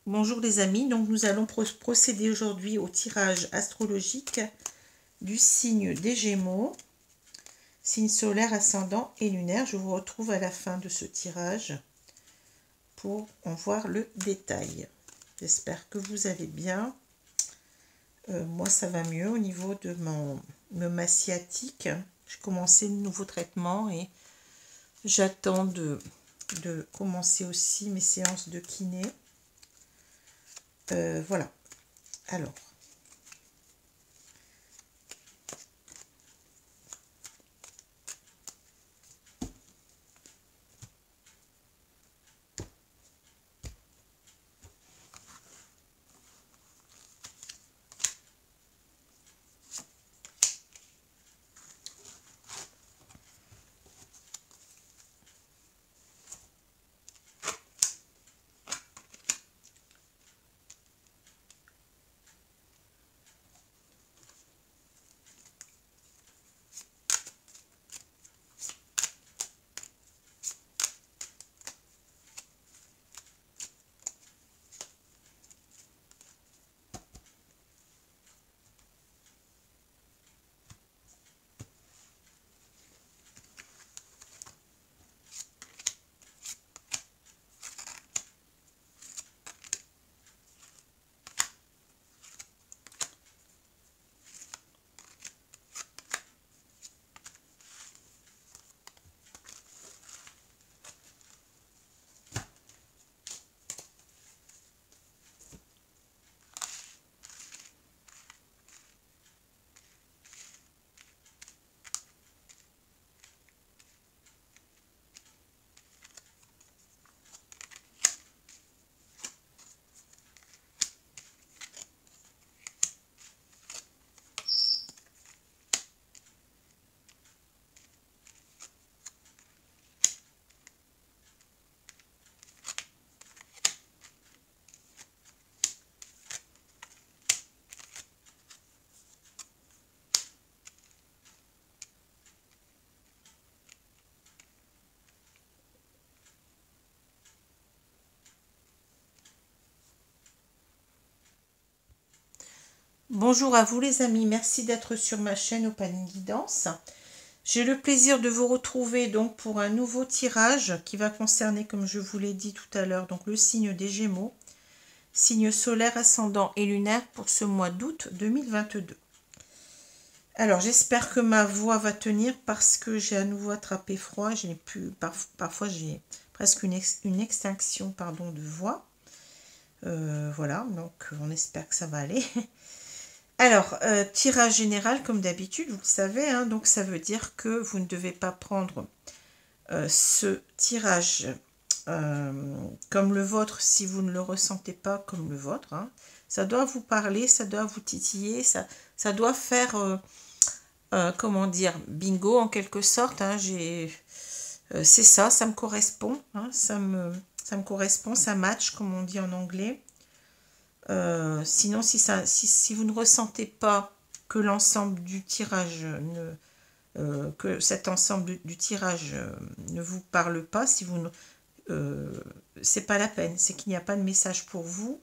Bonjour les amis, donc nous allons procéder aujourd'hui au tirage astrologique du signe des Gémeaux, signe solaire, ascendant et lunaire. Je vous retrouve à la fin de ce tirage pour en voir le détail. J'espère que vous allez bien. Moi ça va mieux au niveau de ma sciatique. J'ai commencé le nouveau traitement et j'attends de commencer aussi mes séances de kiné. Voilà. Alors. Bonjour à vous les amis, merci d'être sur ma chaîne Opaline Guidance. J'ai le plaisir de vous retrouver donc pour un nouveau tirage qui va concerner, comme je vous l'ai dit tout à l'heure, donc le signe des Gémeaux, signe solaire, ascendant et lunaire pour ce mois d'août 2022. Alors j'espère que ma voix va tenir parce que j'ai à nouveau attrapé froid, parfois j'ai presque une extinction de voix. Voilà, donc on espère que ça va aller. Alors, tirage général, comme d'habitude, vous le savez, hein, donc ça veut dire que vous ne devez pas prendre ce tirage comme le vôtre si vous ne le ressentez pas comme le vôtre. Hein. Ça doit vous parler, ça doit vous titiller, ça doit faire, comment dire, bingo en quelque sorte. Hein, c'est ça, ça me correspond, hein, ça me correspond, ça match, comme on dit en anglais. Sinon, si vous ne ressentez pas que l'ensemble du tirage que cet ensemble du tirage ne vous parle pas, si vous c'est pas la peine, c'est qu'il n'y a pas de message pour vous.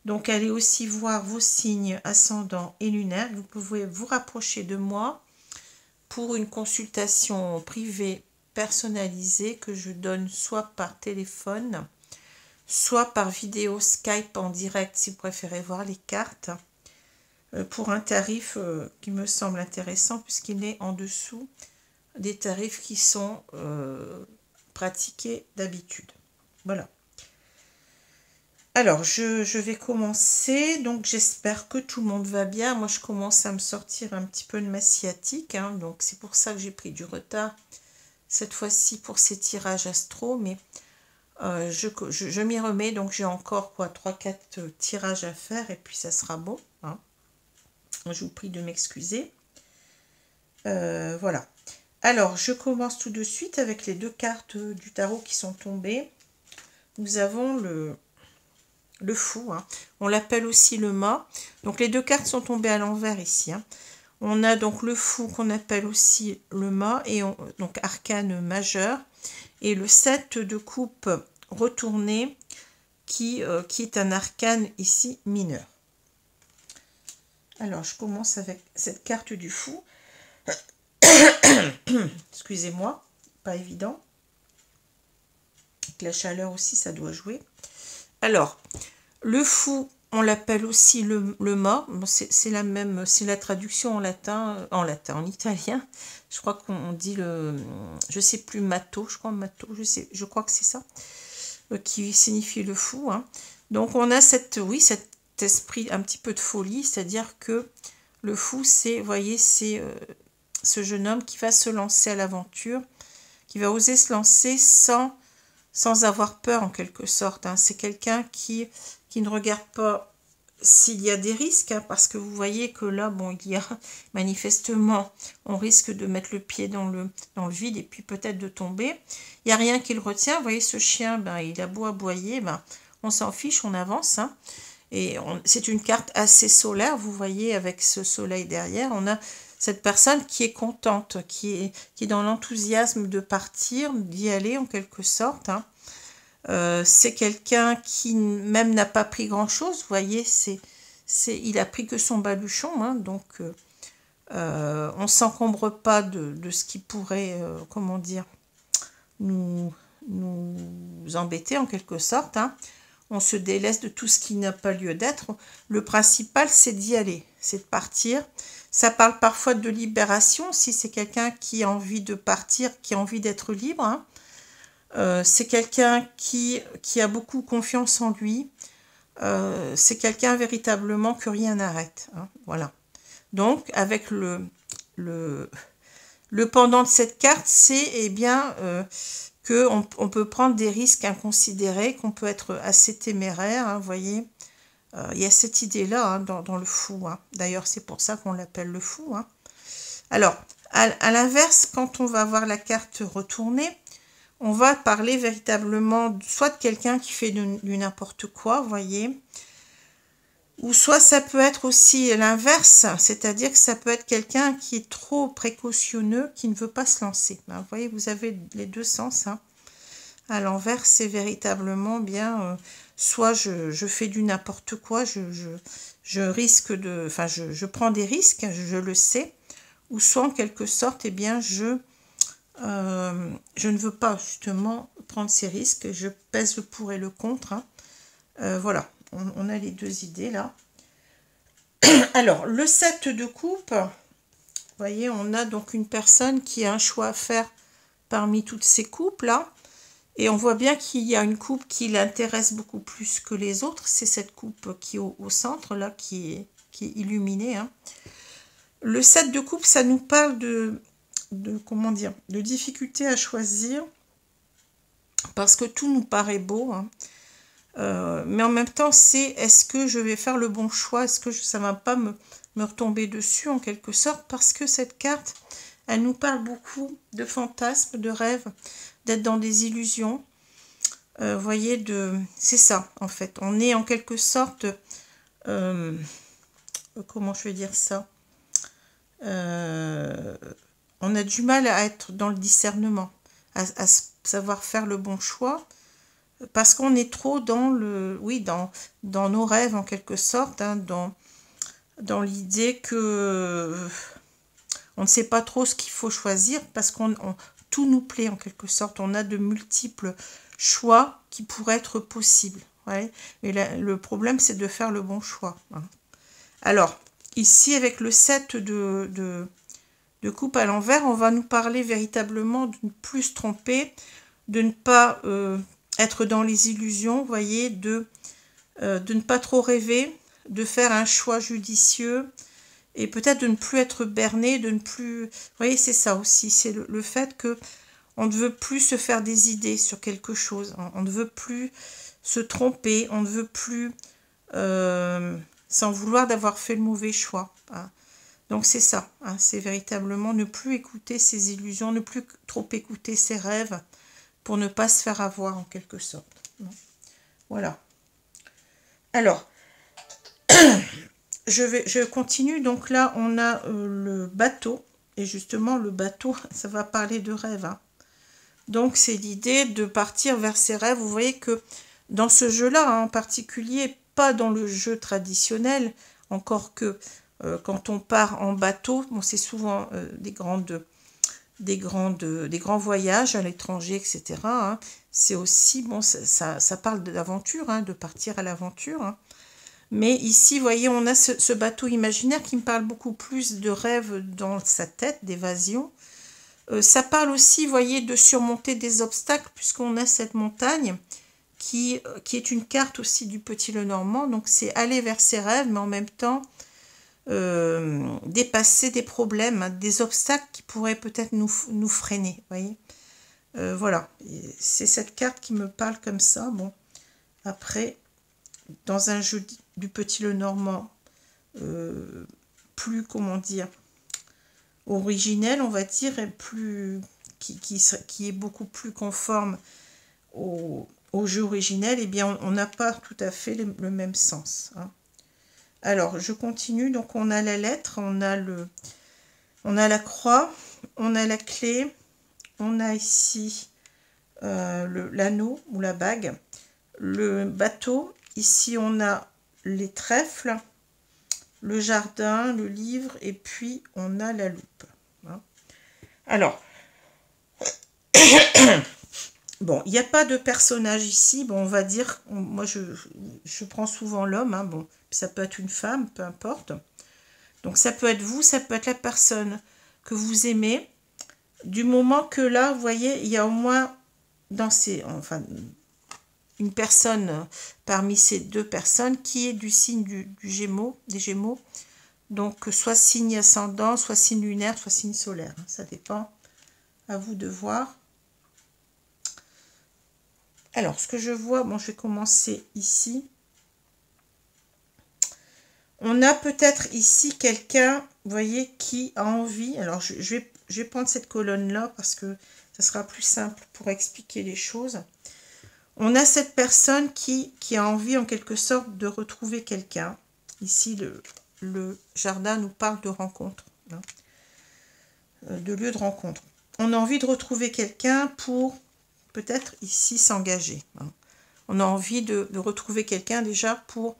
Donc allez aussi voir vos signes ascendants et lunaires. Vous pouvez vous rapprocher de moi pour une consultation privée personnalisée que je donne soit par téléphone, soit par vidéo Skype en direct si vous préférez voir les cartes, pour un tarif qui me semble intéressant puisqu'il est en dessous des tarifs qui sont pratiqués d'habitude. Voilà. Alors, je vais commencer. Donc, j'espère que tout le monde va bien. Moi, je commence à me sortir un petit peu de ma sciatique. Hein, donc, c'est pour ça que j'ai pris du retard cette fois-ci pour ces tirages astro. Mais je m'y remets. Donc, j'ai encore 3-4 tirages à faire. Et puis, ça sera bon. Hein. Je vous prie de m'excuser. Voilà. Alors, je commence tout de suite avec les deux cartes du tarot qui sont tombées. Nous avons le fou, hein. On l'appelle aussi le mât. Donc, les deux cartes sont tombées à l'envers ici. Hein. On a donc le fou qu'on appelle aussi le mât, et donc arcane majeur, et le 7 de coupe retourné qui est un arcane ici mineur. Alors, je commence avec cette carte du fou. Excusez-moi, pas évident. Avec la chaleur aussi, ça doit jouer. Alors, le fou, on l'appelle aussi le mort. C'est la même, c'est la traduction en latin, en italien. Je crois qu'on dit je sais plus, matto, je crois que c'est ça, qui signifie le fou. Hein. Donc, on a cet esprit un petit peu de folie, c'est-à-dire que le fou, c'est, vous voyez, c'est ce jeune homme qui va se lancer à l'aventure, qui va oser se lancer sans avoir peur en quelque sorte. Hein. C'est quelqu'un qui ne regarde pas s'il y a des risques, hein, parce que vous voyez que là, bon, il y a manifestement, on risque de mettre le pied dans le vide et puis peut-être de tomber. Il n'y a rien qui le retient. Vous voyez, ce chien, ben, il a beau aboyer, ben, on s'en fiche, on avance. Hein. Et c'est une carte assez solaire, vous voyez, avec ce soleil derrière. On a cette personne qui est contente, qui est dans l'enthousiasme de partir, d'y aller en quelque sorte. Hein. C'est quelqu'un qui même n'a pas pris grand-chose, vous voyez, il a pris que son baluchon, hein, donc on ne s'encombre pas de ce qui pourrait, comment dire, nous embêter en quelque sorte. Hein. On se délaisse de tout ce qui n'a pas lieu d'être. Le principal, c'est d'y aller, c'est de partir. Ça parle parfois de libération, si c'est quelqu'un qui a envie de partir, qui a envie d'être libre. Hein. C'est quelqu'un qui a beaucoup confiance en lui. C'est quelqu'un véritablement que rien n'arrête. Hein. Voilà. Donc, avec le pendant de cette carte, c'est eh bien qu'on peut prendre des risques inconsidérés, qu'on peut être assez téméraire, hein, vous voyez. Il y a cette idée-là hein, dans le fou. Hein. D'ailleurs, c'est pour ça qu'on l'appelle le fou. Hein. Alors, à l'inverse, quand on va voir la carte retournée, on va parler véritablement soit de quelqu'un qui fait du n'importe quoi, vous voyez, ou soit ça peut être aussi l'inverse, c'est-à-dire que ça peut être quelqu'un qui est trop précautionneux, qui ne veut pas se lancer. Ben, vous voyez, vous avez les deux sens. Hein. À l'envers, c'est véritablement bien, soit je fais du n'importe quoi, je risque de, enfin je prends des risques, je le sais, ou soit en quelque sorte, eh bien je ne veux pas justement prendre ces risques, je pèse le pour et le contre. Hein. Voilà, on a les deux idées là. Alors, le 7 de coupe, vous voyez, on a donc une personne qui a un choix à faire parmi toutes ces coupes là. Et on voit bien qu'il y a une coupe qui l'intéresse beaucoup plus que les autres. C'est cette coupe qui est au centre, là, qui est illuminée. Hein. Le 7 de coupe, ça nous parle comment dire, de difficulté à choisir. Parce que tout nous paraît beau. Hein. Mais en même temps, c'est est-ce que je vais faire le bon choix? Est-ce que ça ne va pas me retomber dessus en quelque sorte? Parce que cette carte, elle nous parle beaucoup de fantasmes, de rêves, d'être dans des illusions. Vous voyez, c'est ça en fait. On est en quelque sorte, comment je vais dire ça, on a du mal à être dans le discernement, à savoir faire le bon choix, parce qu'on est trop dans dans nos rêves en quelque sorte, hein, dans l'idée que on ne sait pas trop ce qu'il faut choisir, parce qu'on tout nous plaît en quelque sorte. On a de multiples choix qui pourraient être possibles. Ouais. Mais le problème, c'est de faire le bon choix. Hein. Alors, ici, avec le 7 de coupe à l'envers, on va nous parler véritablement de ne plus se tromper, de ne pas être dans les illusions, vous voyez, de ne pas trop rêver, de faire un choix judicieux, et peut-être de ne plus être berné, de ne plus... Vous voyez, c'est ça aussi, c'est le fait que on ne veut plus se faire des idées sur quelque chose, on ne veut plus se tromper, on ne veut plus s'en vouloir d'avoir fait le mauvais choix. Hein. Donc c'est ça, hein, c'est véritablement ne plus écouter ses illusions, ne plus trop écouter ses rêves pour ne pas se faire avoir en quelque sorte. Voilà. Alors, je continue. Donc là, on a le bateau. Et justement, le bateau, ça va parler de rêve. Hein. Donc, c'est l'idée de partir vers ses rêves. Vous voyez que dans ce jeu-là, hein, en particulier, pas dans le jeu traditionnel, encore que quand on part en bateau, bon, c'est souvent des grands voyages à l'étranger, etc. Hein. C'est aussi, bon, ça parle d'aventure, hein, de partir à l'aventure. Hein. Mais ici, vous voyez, on a ce bateau imaginaire qui me parle beaucoup plus de rêve dans sa tête, d'évasion. Ça parle aussi, vous voyez, de surmonter des obstacles, puisqu'on a cette montagne qui est une carte aussi du Petit Lenormand. Donc, c'est aller vers ses rêves, mais en même temps, dépasser des problèmes, hein, des obstacles qui pourraient peut-être nous freiner, vous voyez. Voilà, c'est cette carte qui me parle comme ça. Bon, après, dans un jeu du Petit Lenormand, plus, comment dire, originel, on va dire, et plus, qui est beaucoup plus conforme au jeu originel, eh bien, on n'a pas tout à fait le même sens. Hein. Alors, je continue. Donc, on a la lettre, on a la croix, on a la clé, on a ici l'anneau ou la bague, le bateau. Ici, on a les trèfles, le jardin, le livre, et puis on a la loupe. Hein. Alors, bon, il n'y a pas de personnage ici. Bon, on va dire, moi je prends souvent l'homme. Hein, bon, ça peut être une femme, peu importe. Donc ça peut être vous, ça peut être la personne que vous aimez. Du moment que là, vous voyez, il y a au moins une personne parmi ces deux personnes qui est du signe des Gémeaux. Donc soit signe ascendant, soit signe lunaire, soit signe solaire. Ça dépend, à vous de voir. Alors, ce que je vois, bon, je vais commencer ici. On a peut-être ici quelqu'un, vous voyez, qui a envie. Alors, je vais prendre cette colonne-là parce que ça sera plus simple pour expliquer les choses. On a cette personne qui a envie, en quelque sorte, de retrouver quelqu'un. Ici, le jardin nous parle de rencontre, hein, de lieu de rencontre. On a envie de retrouver quelqu'un pour, peut-être, ici, s'engager. Hein. On a envie de retrouver quelqu'un déjà pour...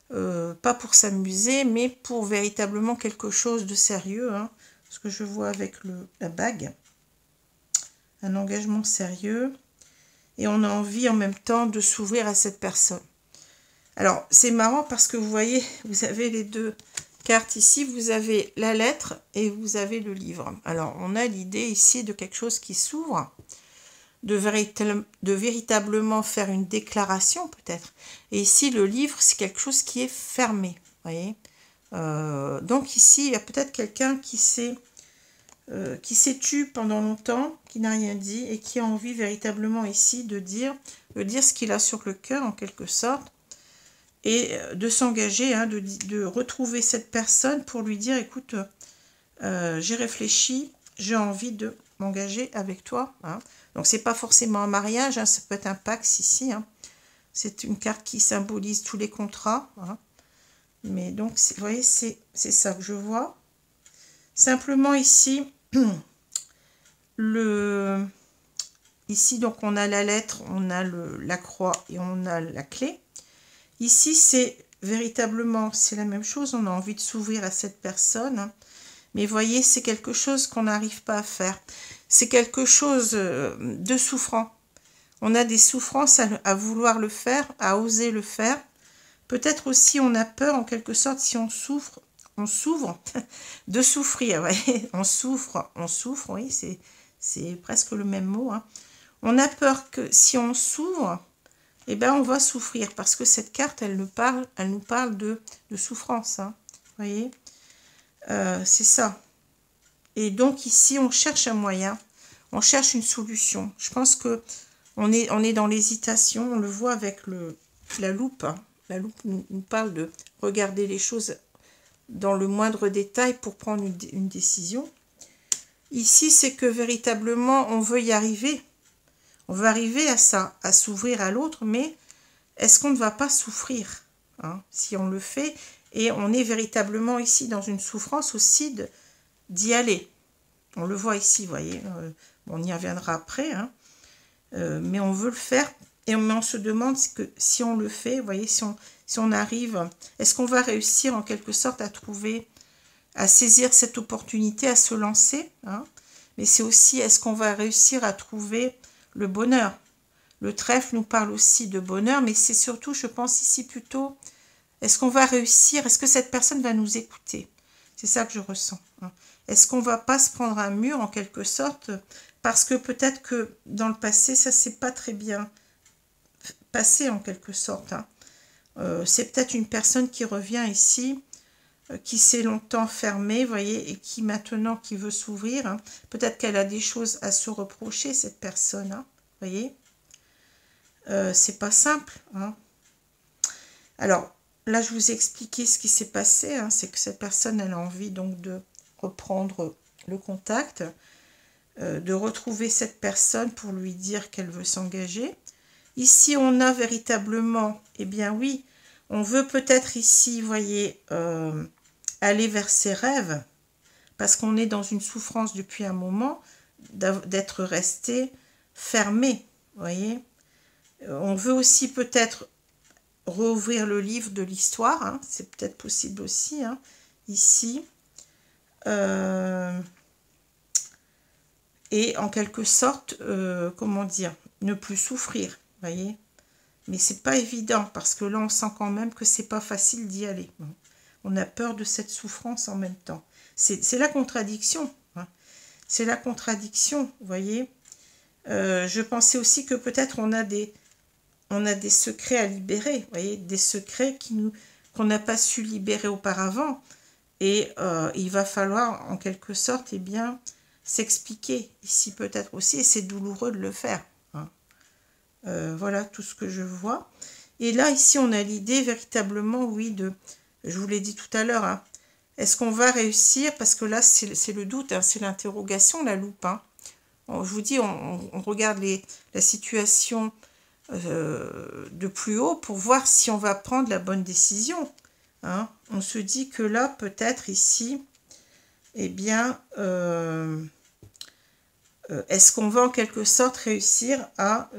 pas pour s'amuser, mais pour véritablement quelque chose de sérieux, hein, ce que je vois avec la bague, un engagement sérieux, et on a envie en même temps de s'ouvrir à cette personne. Alors, c'est marrant parce que vous voyez, vous avez les deux cartes ici, vous avez la lettre et vous avez le livre. Alors, on a l'idée ici de quelque chose qui s'ouvre, de véritablement faire une déclaration peut-être. Et ici, le livre, c'est quelque chose qui est fermé. Voyez, donc ici, il y a peut-être quelqu'un qui s'est tu pendant longtemps, qui n'a rien dit et qui a envie véritablement ici de dire ce qu'il a sur le cœur en quelque sorte et de s'engager, hein, de retrouver cette personne pour lui dire écoute, j'ai réfléchi, j'ai envie de m'engager avec toi. Hein. Donc, c'est pas forcément un mariage, hein, ça peut être un pax ici. Hein. C'est une carte qui symbolise tous les contrats. Hein. Mais donc, vous voyez, c'est ça que je vois. Simplement ici, ici, donc, on a la lettre, on a la croix et on a la clé. Ici, c'est véritablement, c'est la même chose. On a envie de s'ouvrir à cette personne. Hein. Mais vous voyez, c'est quelque chose qu'on n'arrive pas à faire. C'est quelque chose de souffrant. On a des souffrances à vouloir le faire, à oser le faire. Peut-être aussi on a peur, en quelque sorte, si on s'ouvre de souffrir. Ouais. On souffre, oui, c'est presque le même mot. Hein. On a peur que si on s'ouvre, eh ben, on va souffrir. Parce que cette carte, elle nous parle de souffrance. Hein. Vous voyez, c'est ça. Et donc ici, on cherche un moyen, on cherche une solution. Je pense que on est dans l'hésitation, on le voit avec la loupe. Hein. La loupe nous parle de regarder les choses dans le moindre détail pour prendre une décision. Ici, c'est que véritablement, on veut y arriver. On veut arriver à ça, à s'ouvrir à l'autre, mais est-ce qu'on ne va pas souffrir, hein, si on le fait? Et on est véritablement ici dans une souffrance aussi d'y aller. On le voit ici, vous voyez, on y reviendra après, hein, mais on veut le faire Et on se demande que si on le fait, vous voyez, si on arrive, est-ce qu'on va réussir en quelque sorte à trouver, à saisir cette opportunité, à se lancer, hein? Mais c'est aussi, est-ce qu'on va réussir à trouver le bonheur? Le trèfle nous parle aussi de bonheur, mais c'est surtout, je pense ici plutôt, est-ce qu'on va réussir? Est-ce que cette personne va nous écouter? C'est ça que je ressens, hein. Est-ce qu'on va pas se prendre un mur en quelque sorte? Parce que peut-être que dans le passé, ça s'est pas très bien passé en quelque sorte, hein. C'est peut-être une personne qui revient ici, qui s'est longtemps fermée, vous voyez, et qui maintenant qui veut s'ouvrir, hein. Peut-être qu'elle a des choses à se reprocher, cette personne, hein, vous voyez. C'est pas simple, hein. Alors, là, je vous ai expliqué ce qui s'est passé, hein, c'est que cette personne, elle a envie donc de reprendre le contact, de retrouver cette personne pour lui dire qu'elle veut s'engager. Ici, on a véritablement, eh bien oui, on veut peut-être ici, vous voyez, aller vers ses rêves, parce qu'on est dans une souffrance depuis un moment, d'être resté fermé, vous voyez. On veut aussi peut-être rouvrir le livre de l'histoire, hein, c'est peut-être possible aussi, hein, ici. Et en quelque sorte, comment dire, ne plus souffrir, vous voyez. Mais c'est pas évident, parce que là, on sent quand même que c'est pas facile d'y aller. On a peur de cette souffrance en même temps. C'est la contradiction, hein. C'est la contradiction, vous voyez. Je pensais aussi que peut-être on a des secrets à libérer, vous voyez, des secrets qu'on n'a pas su libérer auparavant. Et il va falloir, en quelque sorte, eh bien, s'expliquer ici peut-être aussi, et c'est douloureux de le faire, hein. Voilà tout ce que je vois. Et là, ici, on a l'idée véritablement, oui, je vous l'ai dit tout à l'heure, hein, est-ce qu'on va réussir? Parce que là, c'est le doute, hein, c'est l'interrogation, la loupe, hein. Je vous dis, on regarde la situation de plus haut pour voir si on va prendre la bonne décision, hein. On se dit que là, peut-être ici, eh bien, est-ce qu'on va en quelque sorte réussir à...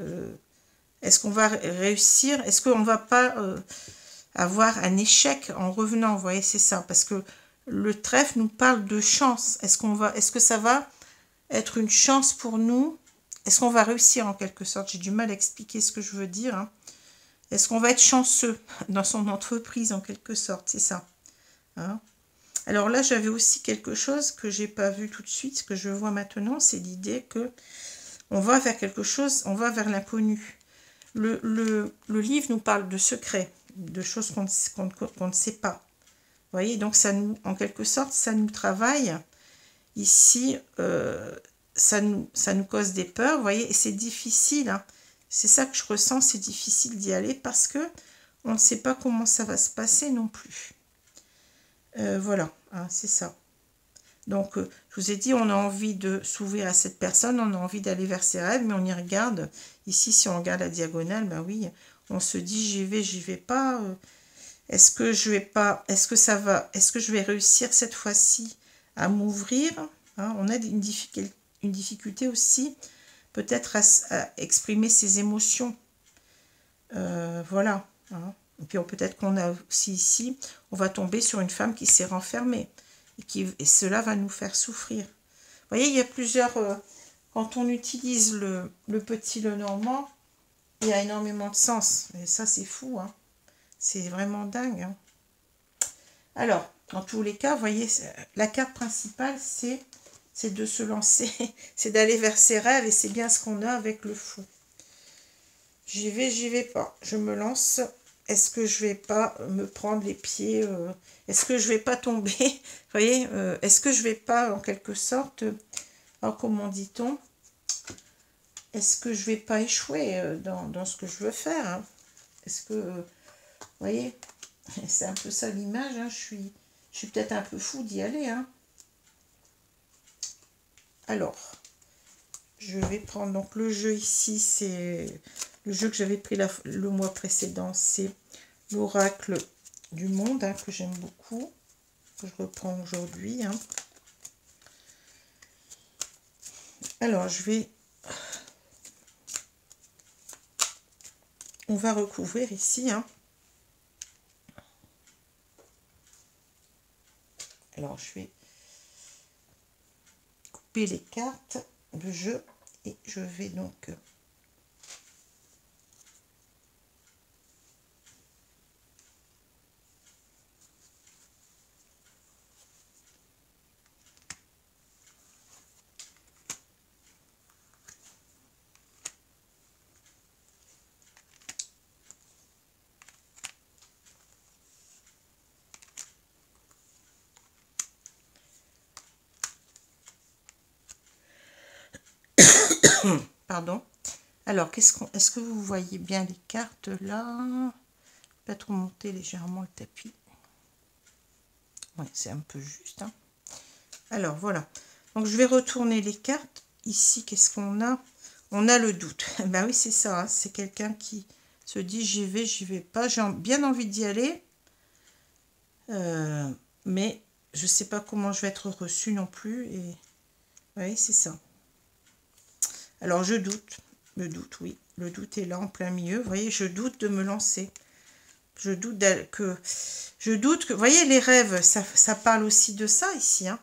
est-ce qu'on va réussir? Est-ce qu'on ne va pas avoir un échec en revenant? Vous voyez, c'est ça. Parce que le trèfle nous parle de chance. Est-ce que ça va être une chance pour nous? Est-ce qu'on va réussir en quelque sorte? J'ai du mal à expliquer ce que je veux dire, hein. Est-ce qu'on va être chanceux dans son entreprise en quelque sorte? C'est ça, hein. Alors là, j'avais aussi quelque chose que j'ai pas vu tout de suite. Ce que je vois maintenant, c'est l'idée que on va vers quelque chose, on va vers l'inconnu. Le livre nous parle de secrets, de choses qu'on ne sait pas. Vous voyez, donc ça nous, en quelque sorte, ça nous travaille. Ici, ça nous cause des peurs, vous voyez, et c'est difficile, hein. C'est ça que je ressens, c'est difficile d'y aller parce que on ne sait pas comment ça va se passer non plus. Voilà, hein, c'est ça. Donc, je vous ai dit, on a envie de s'ouvrir à cette personne, on a envie d'aller vers ses rêves, mais on y regarde. Ici, si on regarde la diagonale, ben oui, on se dit, j'y vais pas. Est-ce que je vais pas, est-ce que ça va, est-ce que je vais réussir cette fois-ci à m'ouvrir, hein? On a une difficulté aussi, peut-être à exprimer ses émotions. Voilà, hein. Et puis peut-être qu'on a aussi ici, on va tomber sur une femme qui s'est renfermée. Et cela va nous faire souffrir. Vous voyez, il y a plusieurs... quand on utilise le petit Lenormand, il y a énormément de sens. Et ça, c'est fou, hein. C'est vraiment dingue, hein. Alors, dans tous les cas, vous voyez, la carte principale, c'est de se lancer, c'est d'aller vers ses rêves, et c'est bien ce qu'on a avec le fou. J'y vais pas. Je me lance. Est-ce que je vais pas me prendre les pieds? Est-ce que je vais pas tomber? Vous voyez, est-ce que je vais pas, en quelque sorte, comment dit-on? Est-ce que je vais pas échouer dans ce que je veux faire, hein? Est-ce que, vous voyez, c'est un peu ça l'image, hein? Je suis peut-être un peu fou d'y aller, hein? Alors, je vais prendre donc le jeu ici, c'est le jeu que j'avais pris le mois précédent, c'est l'oracle du monde, hein, que j'aime beaucoup, que je reprends aujourd'hui, hein. Alors, je vais on va recouvrir ici. Hein. Alors, je vais couper les cartes de jeu et je vais donc... Pardon. Alors, est-ce que vous voyez bien les cartes là? Peut-être remonter légèrement le tapis. Ouais, c'est un peu juste. Hein. Alors, voilà. Donc, je vais retourner les cartes. Ici, qu'est-ce qu'on a? On a le doute. Ben oui, c'est ça. Hein. C'est quelqu'un qui se dit j'y vais pas. J'ai bien envie d'y aller. Mais je sais pas comment je vais être reçue non plus. Et oui, c'est ça. Alors, je doute. Le doute, oui. Le doute est là en plein milieu. Vous voyez, je doute de me lancer. Je doute que... vous voyez, les rêves, ça parle aussi de ça ici. Hein.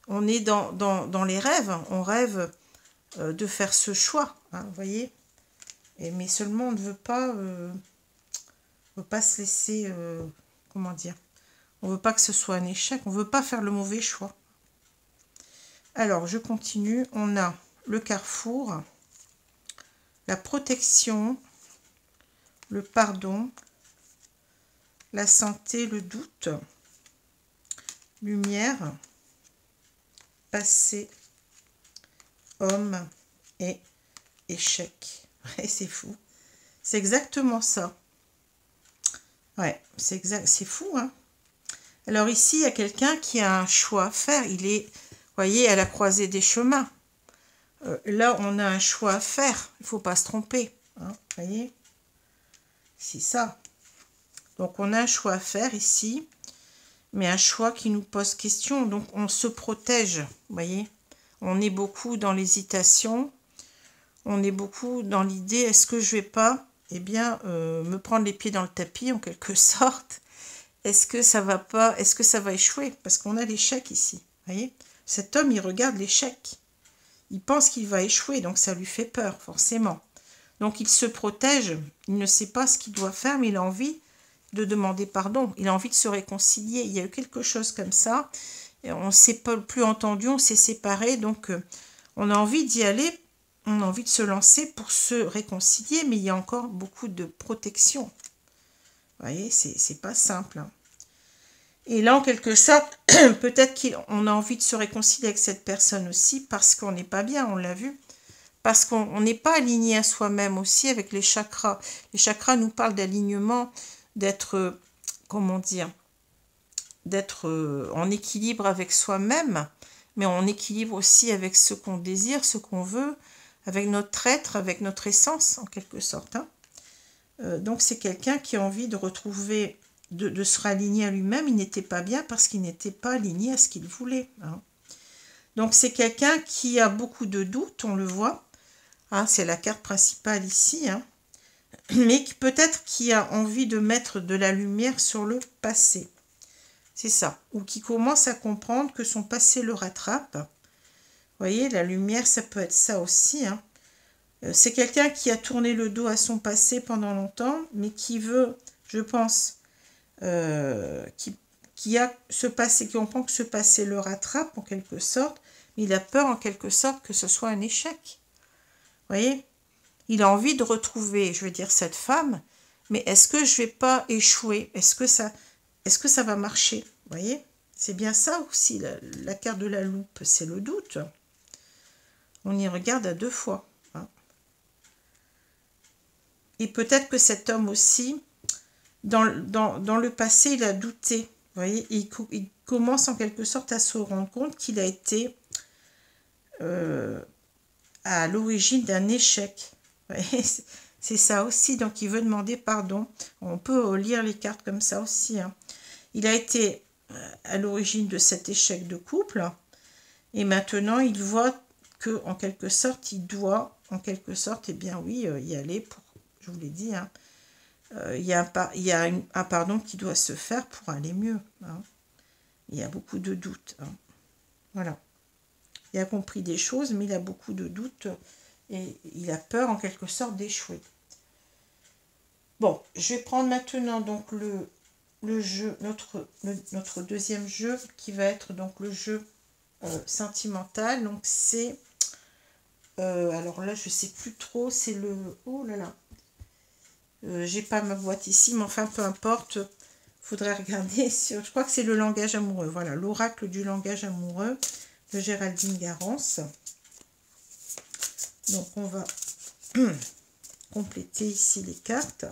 On est dans les rêves. On rêve de faire ce choix. Hein, vous voyez. Mais seulement, on ne veut pas se laisser... comment dire? On ne veut pas que ce soit un échec. On ne veut pas faire le mauvais choix. Alors, je continue. On a le carrefour, la protection, le pardon, la santé, le doute, lumière, passé, homme et échec. Ouais, c'est fou. C'est exactement ça. Ouais, c'est fou, hein. Alors ici, il y a quelqu'un qui a un choix à faire. Il est, vous voyez, à la croisée des chemins. Là, on a un choix à faire. Il ne faut pas se tromper. Hein, vous voyez, c'est ça. Donc, on a un choix à faire ici, mais un choix qui nous pose question. Donc, on se protège, vous voyez. On est beaucoup dans l'hésitation. On est beaucoup dans l'idée, est-ce que je ne vais pas, eh bien, me prendre les pieds dans le tapis, en quelque sorte. Est-ce que ça va pas, est-ce que ça va échouer? Parce qu'on a l'échec ici, vous voyez. Cet homme, il regarde l'échec. Il pense qu'il va échouer, donc ça lui fait peur, forcément. Donc, il se protège. Il ne sait pas ce qu'il doit faire, mais il a envie de demander pardon. Il a envie de se réconcilier. Il y a eu quelque chose comme ça. Et on ne s'est pas plus entendu, on s'est séparés. Donc, on a envie d'y aller. On a envie de se lancer pour se réconcilier. Mais il y a encore beaucoup de protection. Vous voyez, c'est pas simple. Hein. Et là, en quelque sorte, peut-être qu'on a envie de se réconcilier avec cette personne aussi parce qu'on n'est pas bien, on l'a vu. Parce qu'on n'est pas aligné à soi-même aussi avec les chakras. Les chakras nous parlent d'alignement, d'être, comment dire, d'être en équilibre avec soi-même, mais en équilibre aussi avec ce qu'on désire, ce qu'on veut, avec notre être, avec notre essence, en quelque sorte. Hein. Donc, c'est quelqu'un qui a envie de retrouver... De se raligner à lui-même. Il n'était pas bien parce qu'il n'était pas aligné à ce qu'il voulait. Hein. Donc, c'est quelqu'un qui a beaucoup de doutes, on le voit. Hein, c'est la carte principale ici. Hein. Mais peut-être qui a envie de mettre de la lumière sur le passé. C'est ça. Ou qui commence à comprendre que son passé le rattrape. Vous voyez, la lumière, ça peut être ça aussi. Hein. C'est quelqu'un qui a tourné le dos à son passé pendant longtemps, mais qui veut, je pense... qui a ce passé, qui comprend que ce passé le rattrape en quelque sorte, mais il a peur en quelque sorte que ce soit un échec. Vous voyez, il a envie de retrouver, je veux dire, cette femme, mais est-ce que je vais pas échouer? Est-ce que ça va marcher? Vous voyez, c'est bien ça aussi, la carte de la loupe, c'est le doute. On y regarde à deux fois. Hein. Et peut-être que cet homme aussi, dans le passé, il a douté. Vous voyez, il commence en quelque sorte à se rendre compte qu'il a été à l'origine d'un échec. Vous voyez, c'est ça aussi. Donc, il veut demander pardon. On peut lire les cartes comme ça aussi. Hein. Il a été à l'origine de cet échec de couple. Et maintenant, il voit que en quelque sorte, il doit, en quelque sorte, eh bien oui, y aller pour, je vous l'ai dit, hein, il y a un pardon qui doit se faire pour aller mieux. Hein. Il y a beaucoup de doutes. Hein. Voilà. Il a compris des choses, mais il a beaucoup de doutes et il a peur en quelque sorte d'échouer. Bon, je vais prendre maintenant donc le jeu, notre deuxième jeu qui va être donc le jeu sentimental. Donc c'est, alors là je sais plus trop, c'est le, oh là là, j'ai pas ma boîte ici, mais enfin peu importe, faudrait regarder sur, je crois que c'est le langage amoureux, voilà, l'oracle du langage amoureux de Géraldine Garance. Donc on va compléter ici les cartes.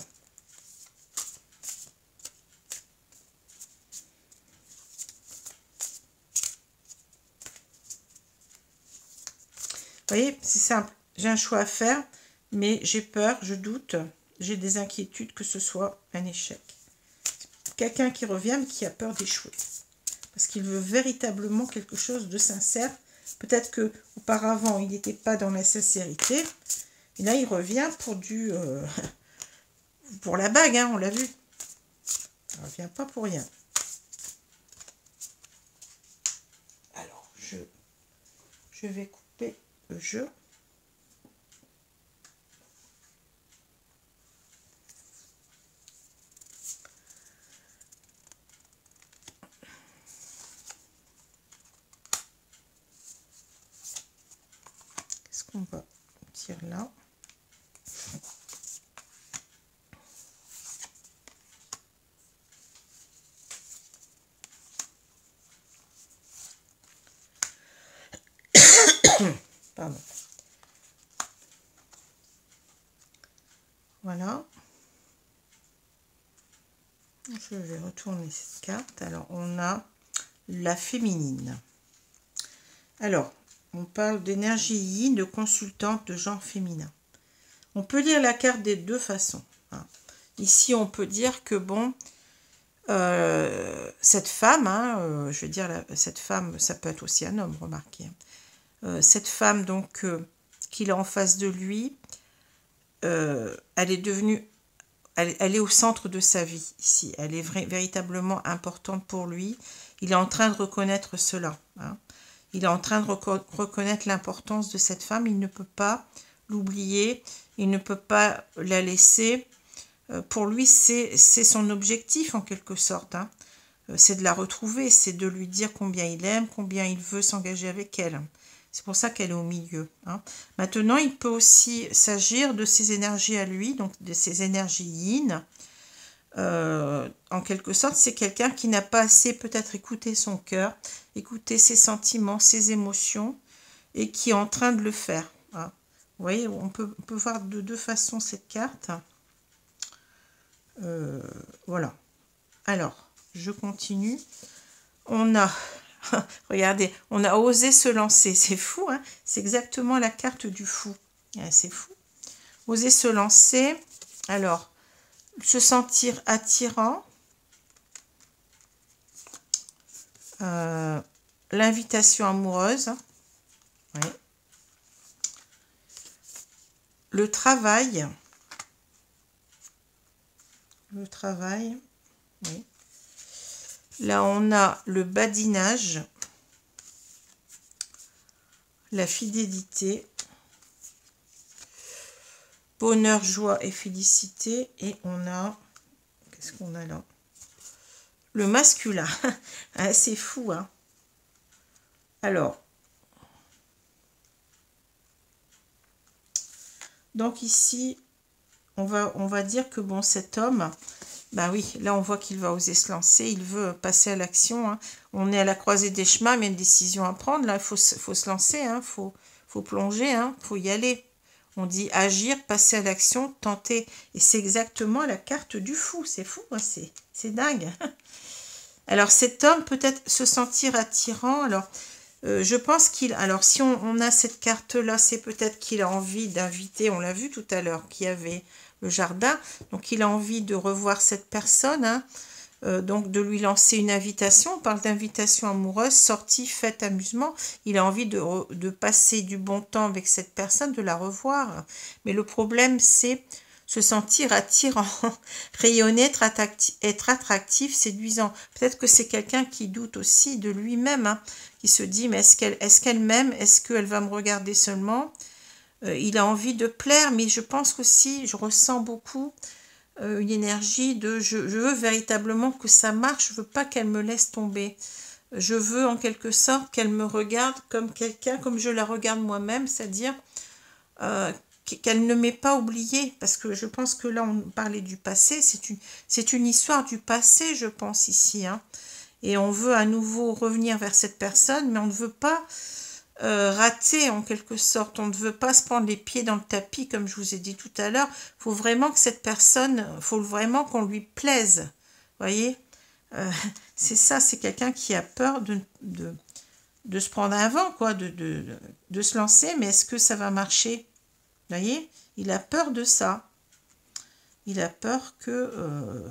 Vous voyez, c'est simple, j'ai un choix à faire, mais j'ai peur, je doute, j'ai des inquiétudes que ce soit un échec. Quelqu'un qui revient, mais qui a peur d'échouer. Parce qu'il veut véritablement quelque chose de sincère. Peut-être que auparavant il n'était pas dans la sincérité. Et là, il revient pour du... pour la bague, hein, on l'a vu. Il ne revient pas pour rien. Alors, je vais couper le jeu. Qu'est-ce qu'on va dire là? Pardon. Voilà. Je vais retourner cette carte. Alors, on a la féminine. Alors, on parle d'énergie yin, de consultante de genre féminin. On peut lire la carte des deux façons. Hein. Ici, on peut dire que, bon, cette femme, hein, je vais dire, cette femme, ça peut être aussi un homme, remarquez. Cette femme, donc, qu'il a en face de lui, elle est devenue, elle est au centre de sa vie, ici. Elle est véritablement importante pour lui. Il est en train de reconnaître cela. Hein. Il est en train de reconnaître l'importance de cette femme. Il ne peut pas l'oublier. Il ne peut pas la laisser. Pour lui, c'est son objectif en quelque sorte. Hein. C'est de la retrouver, c'est de lui dire combien il aime, combien il veut s'engager avec elle. C'est pour ça qu'elle est au milieu. Hein. Maintenant, il peut aussi s'agir de ses énergies à lui, donc de ses énergies yin. En quelque sorte, c'est quelqu'un qui n'a pas assez peut-être écouté son cœur, écouté ses sentiments, ses émotions, et qui est en train de le faire. Hein. Vous voyez, on peut voir de deux façons cette carte. Voilà. Alors, je continue. On a, regardez, on a osé se lancer. C'est fou, hein? C'est exactement la carte du fou. C'est fou. Oser se lancer. Alors, se sentir attirant. L'invitation amoureuse. Oui. Le travail. Le travail. Oui. Là, on a le badinage. La fidélité. Bonheur, joie et félicité. Et on a... Qu'est-ce qu'on a là? Le masculin. C'est fou, hein? Alors. Donc ici, on va dire que bon, cet homme... Ben oui, là on voit qu'il va oser se lancer, il veut passer à l'action. Hein. On est à la croisée des chemins, mais il y a une décision à prendre. Là, il faut se lancer, il faut plonger, il faut y aller. On dit agir, passer à l'action, tenter. Et c'est exactement la carte du fou. C'est fou, hein, c'est dingue. Alors cet homme peut-être se sentir attirant. Alors je pense qu'il... Alors si on a cette carte-là, c'est peut-être qu'il a envie d'inviter, on l'a vu tout à l'heure, qu'il y avait... le jardin, donc il a envie de revoir cette personne, hein, donc de lui lancer une invitation. On parle d'invitation amoureuse, sortie, fête, amusement. Il a envie de passer du bon temps avec cette personne, de la revoir. Mais le problème, c'est se sentir attirant, rayonner, être attractif, séduisant. Peut-être que c'est quelqu'un qui doute aussi de lui-même, hein, qui se dit, mais est-ce qu'elle m'aime? Est-ce qu'elle va me regarder seulement? Il a envie de plaire, mais je pense qu'aussi, je ressens beaucoup une énergie de je veux véritablement que ça marche, je veux pas qu'elle me laisse tomber. Je veux en quelque sorte qu'elle me regarde comme quelqu'un, comme je la regarde moi-même, c'est-à-dire qu'elle ne m'ait pas oubliée, parce que je pense que là on parlait du passé, c'est une histoire du passé, je pense ici, hein. Et on veut à nouveau revenir vers cette personne, mais on ne veut pas rater en quelque sorte, on ne veut pas se prendre les pieds dans le tapis, comme je vous ai dit tout à l'heure. Il faut vraiment que cette personne, il faut vraiment qu'on lui plaise, voyez. C'est ça, c'est quelqu'un qui a peur de se prendre un vent, quoi, de se lancer, mais est-ce que ça va marcher? Vous voyez, il a peur de ça. Il a peur que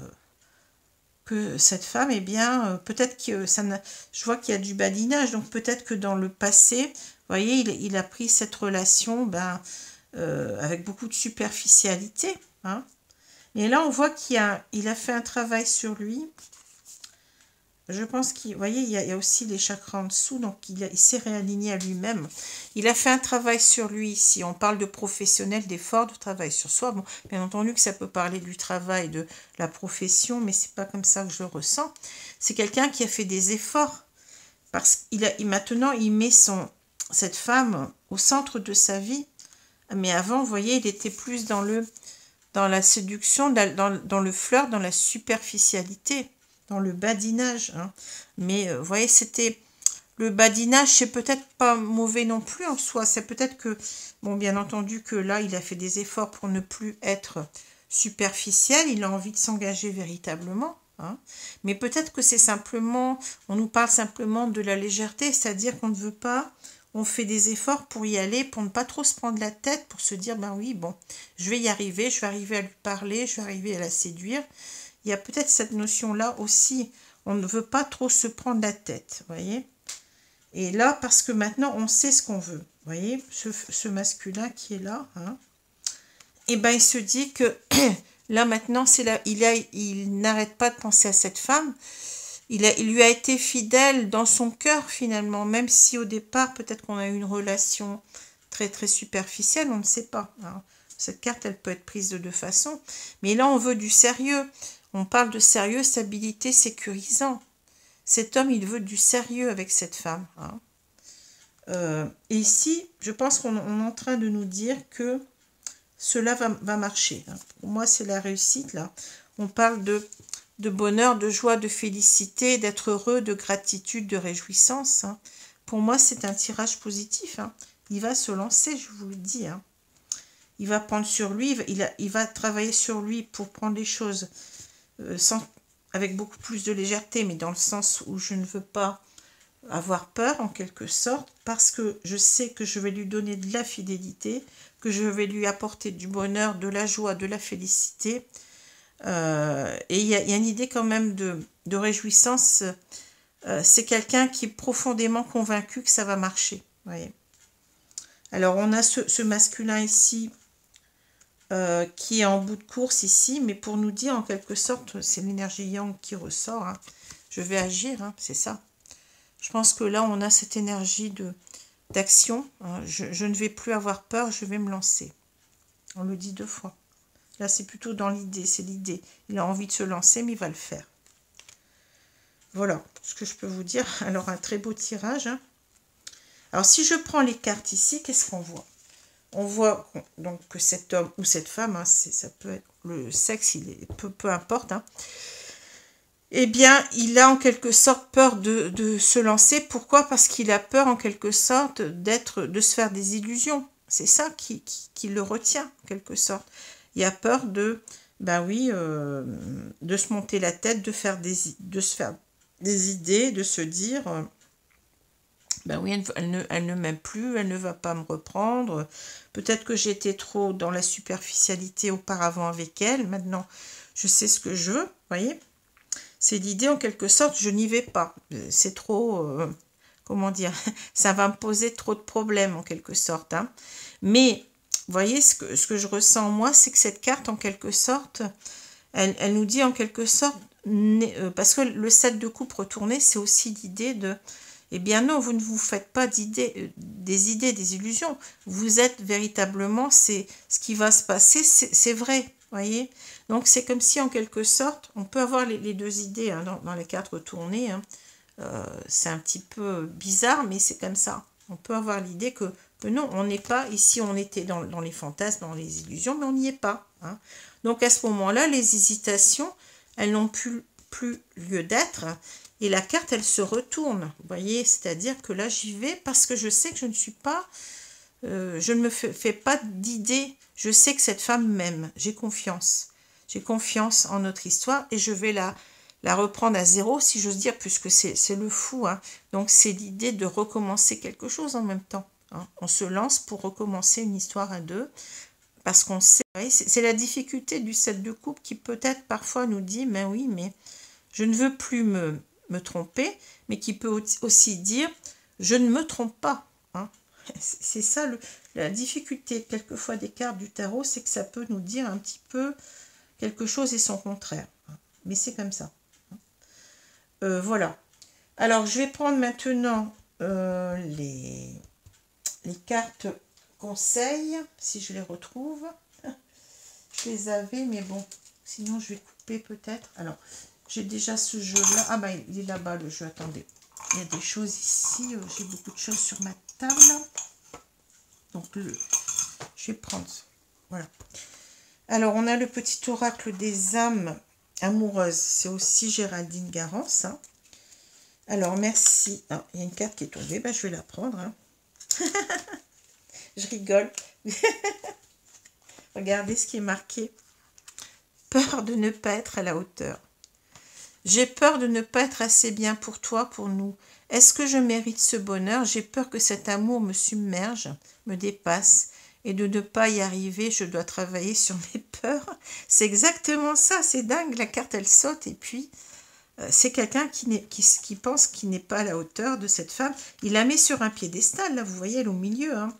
cette femme, eh bien, peut-être que ça n'a... Je vois qu'il y a du badinage, donc peut-être que dans le passé, vous voyez, il a pris cette relation avec beaucoup de superficialité, hein. Et là, on voit qu'il a fait un travail sur lui. Je pense qu'il, voyez, il y a aussi les chakras en dessous, donc il s'est réaligné à lui-même. Il a fait un travail sur lui ici. On parle de professionnel, d'effort, de travail sur soi. Bon, bien entendu que ça peut parler du travail, de la profession, mais c'est pas comme ça que je le ressens. C'est quelqu'un qui a fait des efforts. Parce maintenant, il met cette femme au centre de sa vie. Mais avant, vous voyez, il était plus dans la séduction, dans le flirt, dans la superficialité, dans le badinage, hein. Mais vous voyez, c'était le badinage, c'est peut-être pas mauvais non plus en soi. C'est peut-être que, bon, bien entendu que là, il a fait des efforts pour ne plus être superficiel. Il a envie de s'engager véritablement, hein. Mais peut-être que c'est simplement, on nous parle simplement de la légèreté, c'est-à-dire qu'on ne veut pas, on fait des efforts pour y aller, pour ne pas trop se prendre la tête, pour se dire, ben oui, bon, je vais y arriver, je vais arriver à lui parler, je vais arriver à la séduire. Il y a peut-être cette notion-là aussi. On ne veut pas trop se prendre la tête, voyez. Et là, parce que maintenant, on sait ce qu'on veut. Vous voyez, ce masculin qui est là, hein, et ben il se dit que là, maintenant, c'est là, il n'arrête pas de penser à cette femme. Il lui a été fidèle dans son cœur, finalement, même si au départ, peut-être qu'on a eu une relation très, très superficielle, on ne sait pas, hein. Cette carte, elle peut être prise de deux façons. Mais là, on veut du sérieux. On parle de sérieux, stabilité, sécurisant. Cet homme, il veut du sérieux avec cette femme, hein. Et ici, je pense qu'on est en train de nous dire que cela va marcher, hein. Pour moi, c'est la réussite, là. On parle de bonheur, de joie, de félicité, d'être heureux, de gratitude, de réjouissance, hein. Pour moi, c'est un tirage positif, hein. Il va se lancer, je vous le dis, hein. Il va prendre sur lui, il va travailler sur lui pour prendre les choses avec beaucoup plus de légèreté, mais dans le sens où je ne veux pas avoir peur en quelque sorte, parce que je sais que je vais lui donner de la fidélité, que je vais lui apporter du bonheur, de la joie, de la félicité. Et il y a une idée quand même de réjouissance. C'est quelqu'un qui est profondément convaincu que ça va marcher. Voyez. Alors on a ce masculin ici qui est en bout de course ici, mais pour nous dire en quelque sorte, c'est l'énergie yang qui ressort, hein. Je vais agir, hein, c'est ça. Je pense que là, on a cette énergie d'action, hein. Je ne vais plus avoir peur, je vais me lancer. On le dit deux fois. Là, c'est plutôt dans l'idée, c'est l'idée. Il a envie de se lancer, mais il va le faire. Voilà ce que je peux vous dire. Alors, un très beau tirage, hein. Alors, si je prends les cartes ici, qu'est-ce qu'on voit? On voit donc que cet homme ou cette femme, hein, ça peut être le sexe, peu importe, hein, eh bien, il a en quelque sorte peur de se lancer. Pourquoi? Parce qu'il a peur en quelque sorte de se faire des illusions. C'est ça qui le retient en quelque sorte. Il a peur ben oui, de se monter la tête, de se faire des idées, de se dire... ben oui, elle ne m'aime plus, elle ne va pas me reprendre. Peut-être que j'étais trop dans la superficialité auparavant avec elle. Maintenant, je sais ce que je veux, voyez. C'est l'idée, en quelque sorte, je n'y vais pas. C'est trop, comment dire, ça va me poser trop de problèmes, en quelque sorte, hein. Mais vous voyez, ce que je ressens moi, c'est que cette carte, en quelque sorte, elle nous dit en quelque sorte, parce que le 7 de coupe retourné, c'est aussi l'idée de, eh bien non, vous ne vous faites pas d'idées, des illusions. Vous êtes véritablement, c'est ce qui va se passer, c'est vrai, vous voyez. Donc c'est comme si en quelque sorte, on peut avoir les deux idées hein, dans les cartes retournées. Hein. C'est un petit peu bizarre, mais c'est comme ça. On peut avoir l'idée que non, on n'est pas, ici on était dans les fantasmes, dans les illusions, mais on n'y est pas. Hein. Donc à ce moment-là, les hésitations, elles n'ont plus lieu d'être. Et la carte, elle se retourne. Vous voyez, c'est-à-dire que là, j'y vais parce que je sais que je ne suis pas... je ne me fais pas d'idée. Je sais que cette femme m'aime. J'ai confiance. J'ai confiance en notre histoire et je vais la reprendre à zéro, si j'ose dire, puisque c'est le fou. Hein. Donc, c'est l'idée de recommencer quelque chose en même temps. Hein. On se lance pour recommencer une histoire à deux. Parce qu'on sait, c'est la difficulté du 7 de coupe qui peut-être parfois nous dit, mais oui, mais je ne veux plus me tromper, mais qui peut aussi dire, je ne me trompe pas. Hein. C'est ça la difficulté quelquefois des cartes du tarot, c'est que ça peut nous dire un petit peu quelque chose et son contraire. Hein. Mais c'est comme ça. Voilà. Alors, je vais prendre maintenant les cartes conseils, si je les retrouve. Je les avais, mais bon, sinon je vais couper peut-être. Alors, j'ai déjà ce jeu-là. Ah bah, il est là-bas le jeu, attendez. Il y a des choses ici, j'ai beaucoup de choses sur ma table. Donc, je vais prendre ça. Voilà. Alors, on a le petit oracle des âmes amoureuses. C'est aussi Géraldine Garance. Hein. Alors, merci. Ah, il y a une carte qui est tombée, bah, je vais la prendre. Hein. Je rigole. Regardez ce qui est marqué. Peur de ne pas être à la hauteur. J'ai peur de ne pas être assez bien pour toi, pour nous. Est-ce que je mérite ce bonheur? J'ai peur que cet amour me submerge, me dépasse. Et de ne pas y arriver, je dois travailler sur mes peurs. C'est exactement ça, c'est dingue. La carte, elle saute. Et puis, c'est quelqu'un qui pense qu'il n'est pas à la hauteur de cette femme. Il la met sur un piédestal, là, vous voyez, elle est au milieu. Hein.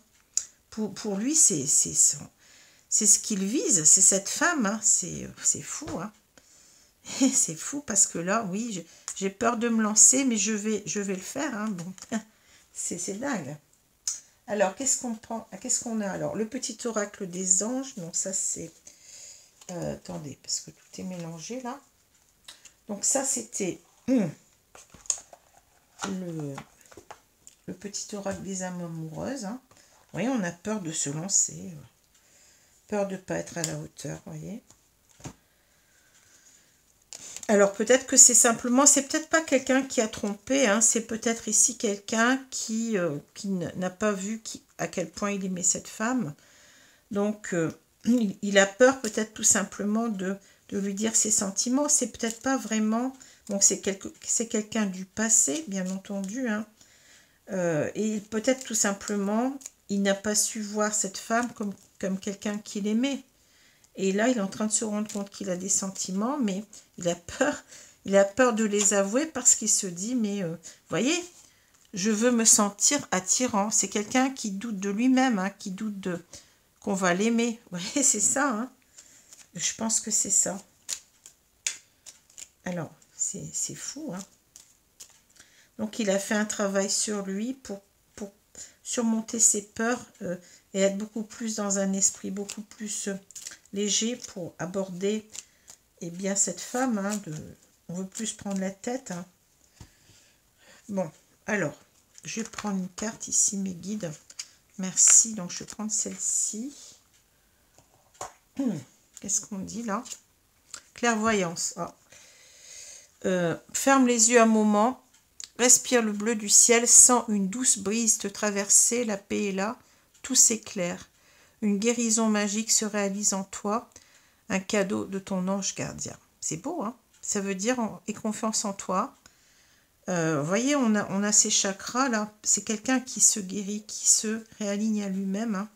Pour lui, c'est ce qu'il vise, c'est cette femme. Hein. C'est fou. Hein. C'est fou parce que là, oui, j'ai peur de me lancer, mais je vais le faire. Hein. Bon, c'est dingue. Alors, qu'est-ce qu'on prend? Qu'est-ce qu'on a? Alors, le petit oracle des anges. Non, ça c'est... attendez, parce que tout est mélangé là. Donc ça, c'était le petit oracle des âmes amoureuses. Hein. Vous voyez, on a peur de se lancer. Peur de ne pas être à la hauteur, vous voyez. Alors peut-être que c'est simplement, c'est peut-être pas quelqu'un qui a trompé, hein, c'est peut-être ici quelqu'un qui n'a pas vu à quel point il aimait cette femme. Donc il a peur peut-être tout simplement de lui dire ses sentiments. C'est peut-être pas vraiment, donc c'est quelqu'un du passé, bien entendu. Hein, et peut-être tout simplement, il n'a pas su voir cette femme comme quelqu'un qu'il aimait. Et là, il est en train de se rendre compte qu'il a des sentiments, mais il a peur de les avouer parce qu'il se dit, mais vous voyez, je veux me sentir attirant. C'est quelqu'un qui doute de lui-même, hein, qui doute qu'on va l'aimer. Vous voyez, c'est ça. Hein. Je pense que c'est ça. Alors, c'est fou. Hein. Donc, il a fait un travail sur lui pour surmonter ses peurs et être beaucoup plus dans un esprit beaucoup plus... léger pour aborder bien cette femme. Hein, on veut plus prendre la tête. Hein. Bon, alors, je vais prendre une carte ici, mes guides. Merci. Donc, je vais prendre celle-ci. Qu'est-ce qu'on dit là? Clairvoyance. Ah. Ferme les yeux un moment. Respire le bleu du ciel. Sens une douce brise te traverser. La paix est là. Tout s'éclaire. Une guérison magique se réalise en toi, un cadeau de ton ange gardien. C'est beau, hein? Ça veut dire aie confiance en toi. Vous voyez, on a ces chakras là. C'est quelqu'un qui se guérit, qui se réaligne à lui-même,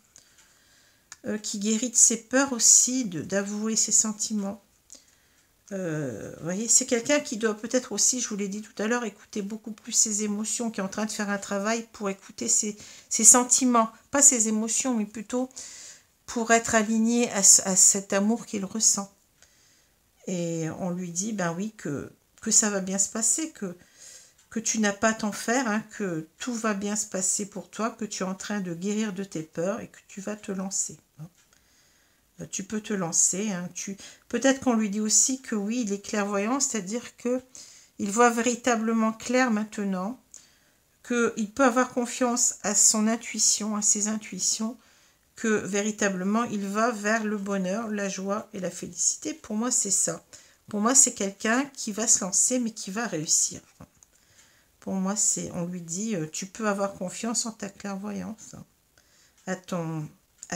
hein, qui guérit de ses peurs aussi, d'avouer ses sentiments. Vous voyez, c'est quelqu'un qui doit peut-être aussi, je vous l'ai dit tout à l'heure, écouter beaucoup plus ses émotions, qui est en train de faire un travail pour écouter ses sentiments. Pas ses émotions, mais plutôt pour être aligné à cet amour qu'il ressent. Et on lui dit, ben oui, que ça va bien se passer, que tu n'as pas à t'en faire, hein, que tout va bien se passer pour toi, que tu es en train de guérir de tes peurs et que tu vas te lancer. Hein. Tu peux te lancer. Hein, peut-être qu'on lui dit aussi que oui, il est clairvoyant, c'est-à-dire qu'il voit véritablement clair maintenant, qu'il peut avoir confiance à son intuition, à ses intuitions, que véritablement il va vers le bonheur, la joie et la félicité. Pour moi, c'est ça. Pour moi, c'est quelqu'un qui va se lancer, mais qui va réussir. Pour moi, on lui dit, tu peux avoir confiance en ta clairvoyance, hein, à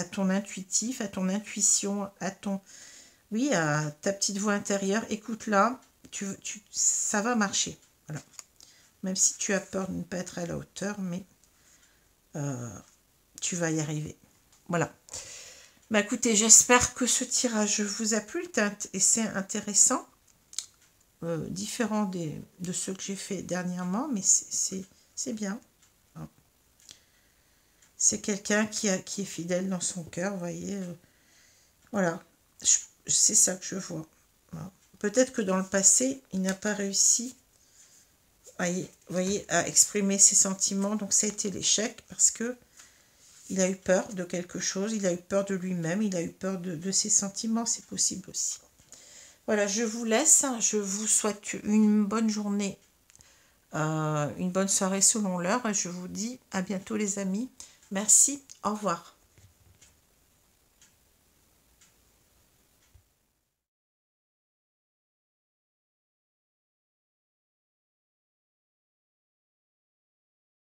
ton intuitif, à ton intuition, oui, à ta petite voix intérieure. Écoute-la, ça va marcher. Voilà. Même si tu as peur de ne pas être à la hauteur, mais tu vas y arriver. Voilà. Bah écoutez, j'espère que ce tirage vous a plu. Et c'est intéressant. Différent de ceux que j'ai fait dernièrement, mais c'est bien. C'est quelqu'un qui est fidèle dans son cœur, vous voyez. Voilà. C'est ça que je vois. Voilà. Peut-être que dans le passé, il n'a pas réussi voyez, à exprimer ses sentiments. Donc ça a été l'échec parce que il a eu peur de quelque chose, il a eu peur de lui-même, il a eu peur de ses sentiments, c'est possible aussi. Voilà, je vous laisse, je vous souhaite une bonne journée, une bonne soirée selon l'heure, et je vous dis à bientôt les amis. Merci, au revoir.